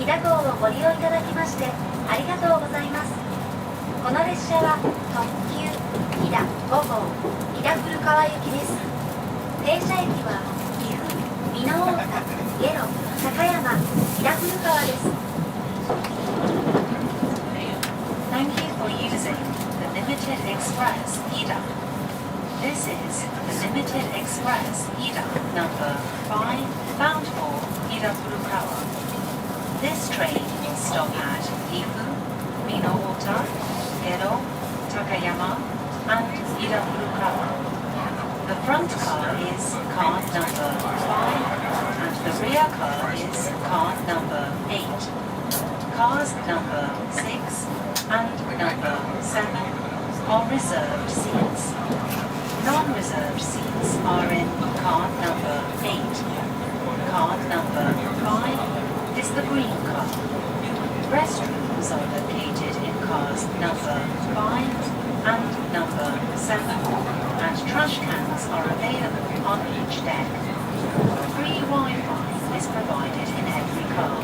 田港をご利用いただきましてありがとうございます。この列車は特急飛騨5号飛騨古川行きです。停車駅は岐阜、美濃太田、下呂、高山、飛騨古川です。Thank you for using the Limited Express HIDA. This is the Limited Express HIDA number 5 bound for HIDA Furukawa. This train will stop at Gifu, Minowota, Edo, Takayama, and HIDA Furukawa. The front car is car number 5 and the rear car is car number 8. Cars number 6 and number 7 are reserved seats. Non-reserved seats are in car number 8. Car number 5 is the green car. Restrooms are located in cars number 5 and number 7, and trash cans are available on each deck. Free Wi-Fi is provided in every car.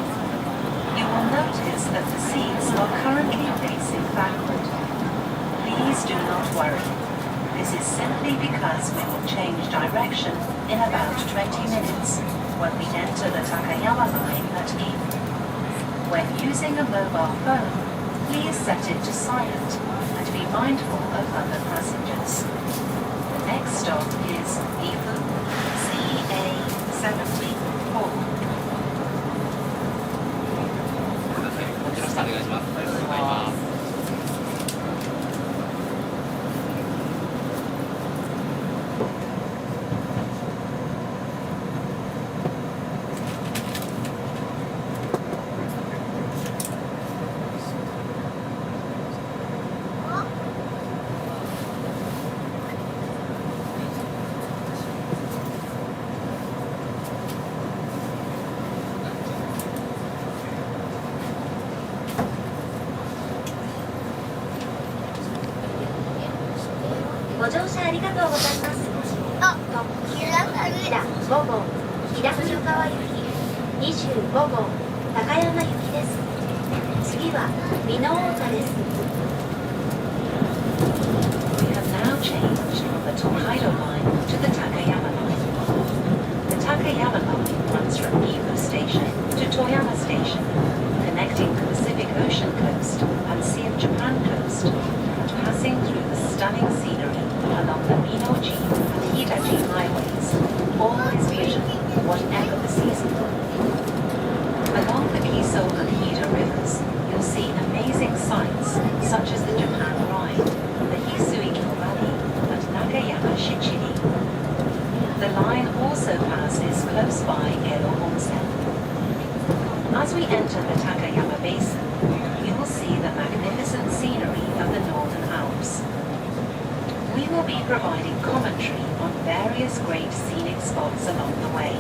You will notice that the seats are currently facing backward. Please do not worry. This is simply because we will change direction in about 20 minutes when we enter the Takayama line at Gifu. When using a mobile phone, please set it to silent and be mindful of other passengers. The next stop is Gifu CA74. お願いします。ご乗車ありがとうございます。特急飛騨5号飛騨古川行き25号高山行きです。次は美濃太田です。We have now changed from the Tokaido line to the Takayama line. The Takayama line runs from Gifu Station to Toyama Station, connecting the Pacific Ocean coast and Sea of Japan coast, and passing through the stunning scenery along the Minoji and Hidaji highways. All is beautiful, whatever the season. Along the Kiso and Hida rivers, you'll see amazing sights such as the Japan Ride, the Hisuikyo Valley, and Nagoya Shichiri. The line also passes close by Ero Onsen. As we enter the Takayama Basin, you will see the magnificent scenery of the Northern Alps. We will be providing commentary on various great scenic spots along the way,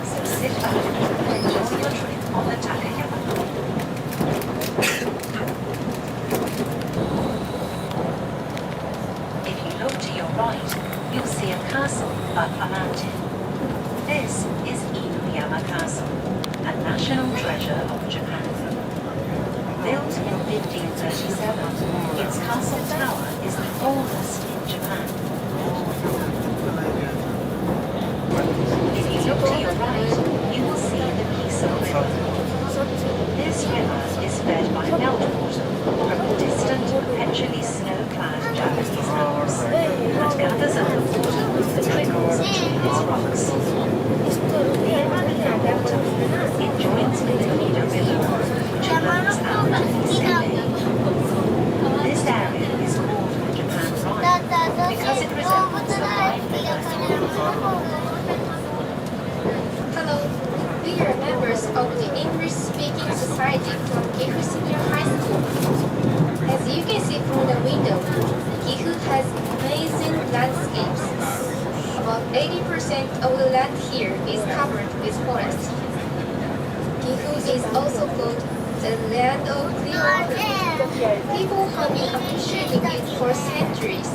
so sit back and enjoy your trip on the Takayama line. If you look to your right, you'll see a castle up a mountain. This is Inuyama Castle, a national treasure of Japan. Built in 1537, its castle tower is the oldest in Japan. If you look to your right, you will see the Kiso River. This river is fed by meltwater from the distant, perpetually snow-clad Japanese Alps, and gathers up the water that trickles between its rocks. Near Nagoya, it joins with the Hida River, which flows out to Nisebe. This area is called the Japan Rhine because it resembles the Rhine River. Hello, we are members of the English-speaking society from Gifu Senior High School. As you can see from the window, Gifu has amazing landscapes. About 80% of the land here is covered with forest. Gifu is also called the land of clear water. People have been appreciating it for centuries.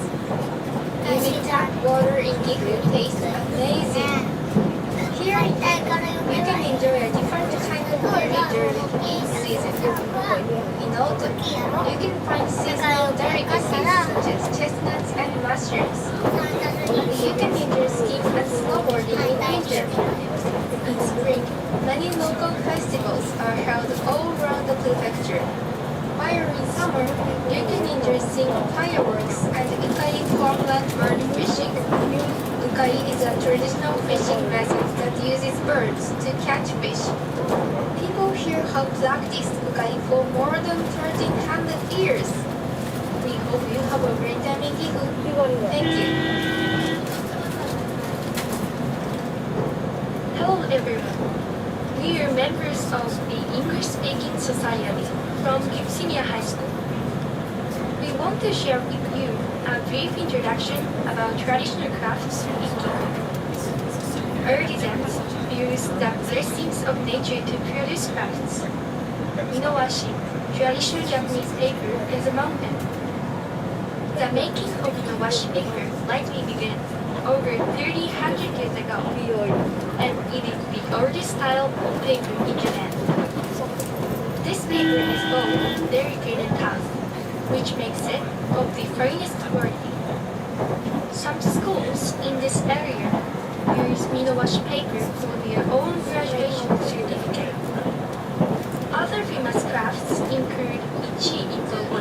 Even tap water in Gifu tastes amazing. Here in Gifu, you can enjoy a different kind of water during each season. In autumn, you can find seasonal delicacies such as chestnuts and mushrooms. You can enjoy skiing and snowboarding in winter. In spring, many local festivals are held all around the prefecture. While in summer, you can enjoy seeing fireworks and ukari farmland bird fishing. Ukari is a traditional fishing method that uses birds to catch fish. People here have practiced ukari for more than 1300 years. We hope you have a great time in Gifu. Thank you. Hello everyone. We are members of the English-speaking society from Gifu Senior High School. We want to share with you a brief introduction about traditional crafts in Gifu. Artisans use the blessings of nature to produce crafts. Minowashi, traditional Japanese paper, is among them. The making of Minowashi paper likely began over 300 years ago, and it is the oldest style of paper in Japan. This paper is bold, delicate and tough, which makes it of the finest quality. Some schools in this area use Minowashi paper for their own graduation certificate. Other famous crafts include HC85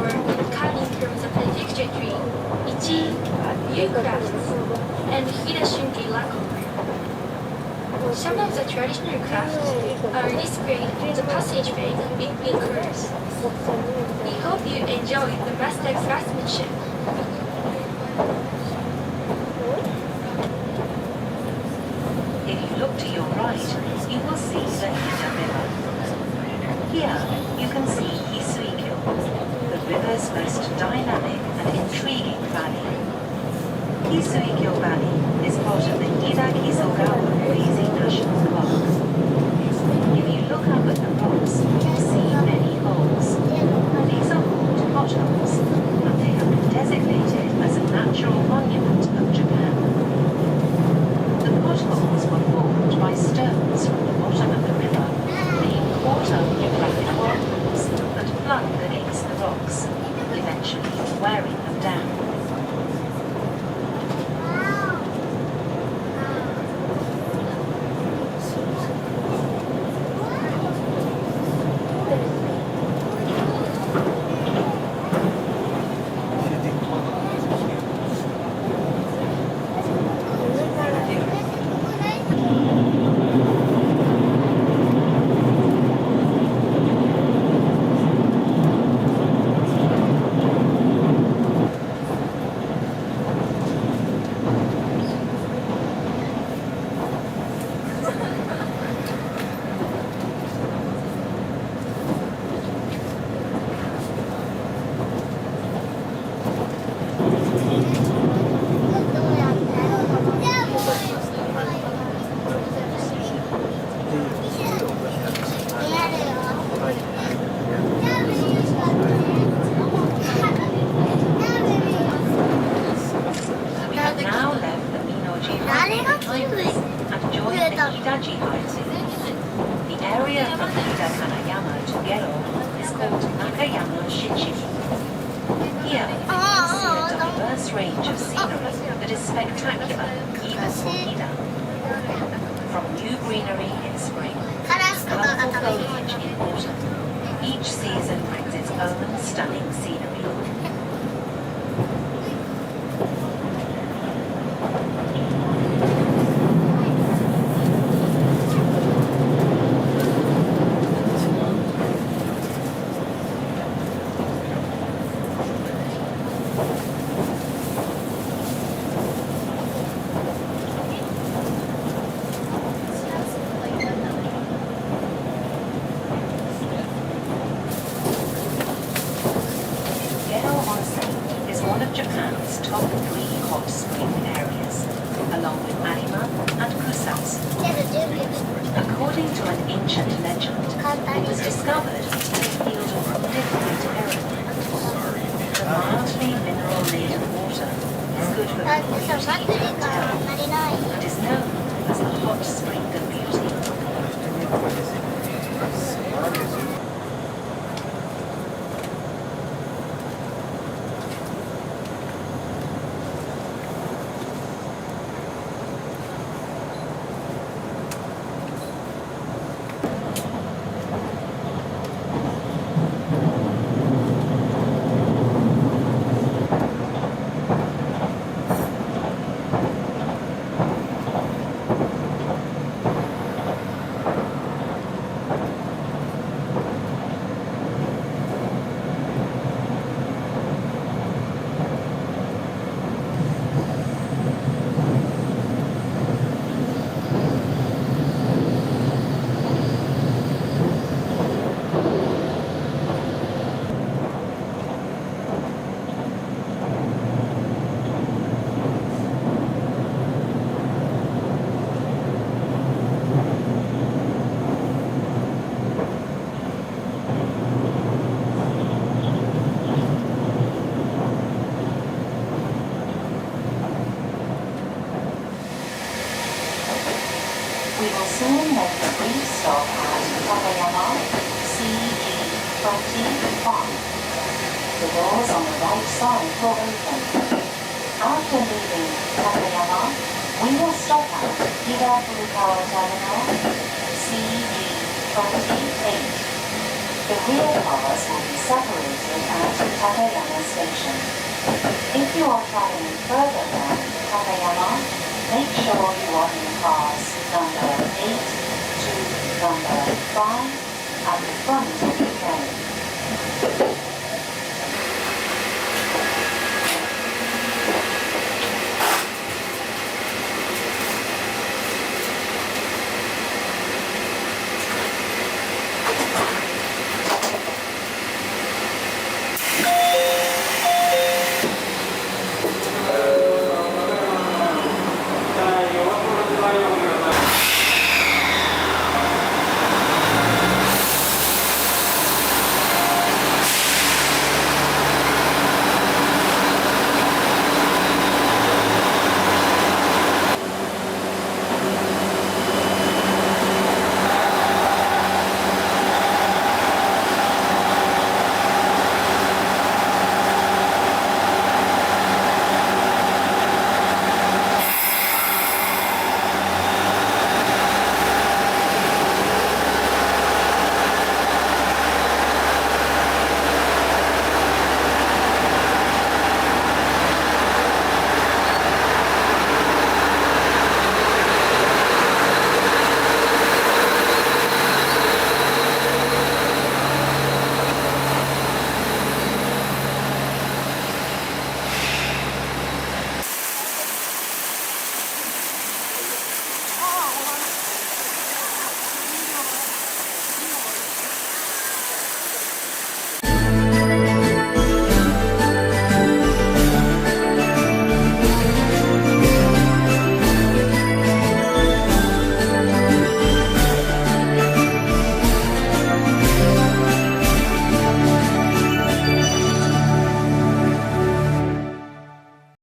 or cutting from the prefecture tree, Ichi, Yu crafts, and HIDA lacquer. Some of the traditional crafts are displayed on the passageway between curves. We hope you enjoy the master craftsmanship. If you look to your right, you will see the Hida River. Here, you can see Hisuikyo, the river's most dynamic and intriguing valley. Hisuikyo Valley is part of the Hida-Kisogawa National Park. If you look up at the rocks, you see many holes. These are called potholes, and they have been designated as a natural monument of Japan. The potholes were formed by stones from the bottom of the river being caught up in rapid whirlpools and flung against the rocks, eventually wearing them down. The area from Takayama to Gero is called Nakayama Shichi. Here, you can see a diverse range of scenery that is spectacular, even for HIDA. From new greenery in spring to colorful foliage in autumn, each season brings its own stunning scenery. Japan's top 3 hot spring areas, along with Arima and Kusatsu. According to an ancient legend, it was discovered in a field of liquid heron. The mildly mineral-laden water is good for beauty and health, and is known as the hot spring of beauty. We will soon make a brief stop at Takayama, CE25. The doors on the right side will open. After leaving Takayama, we will stop at HIDA Furukawa Terminal, CE28. The rear cars will be separated at Takayama Station. If you are traveling further than Takayama, make sure you are in cars number 8 to number 5 at the front of the train.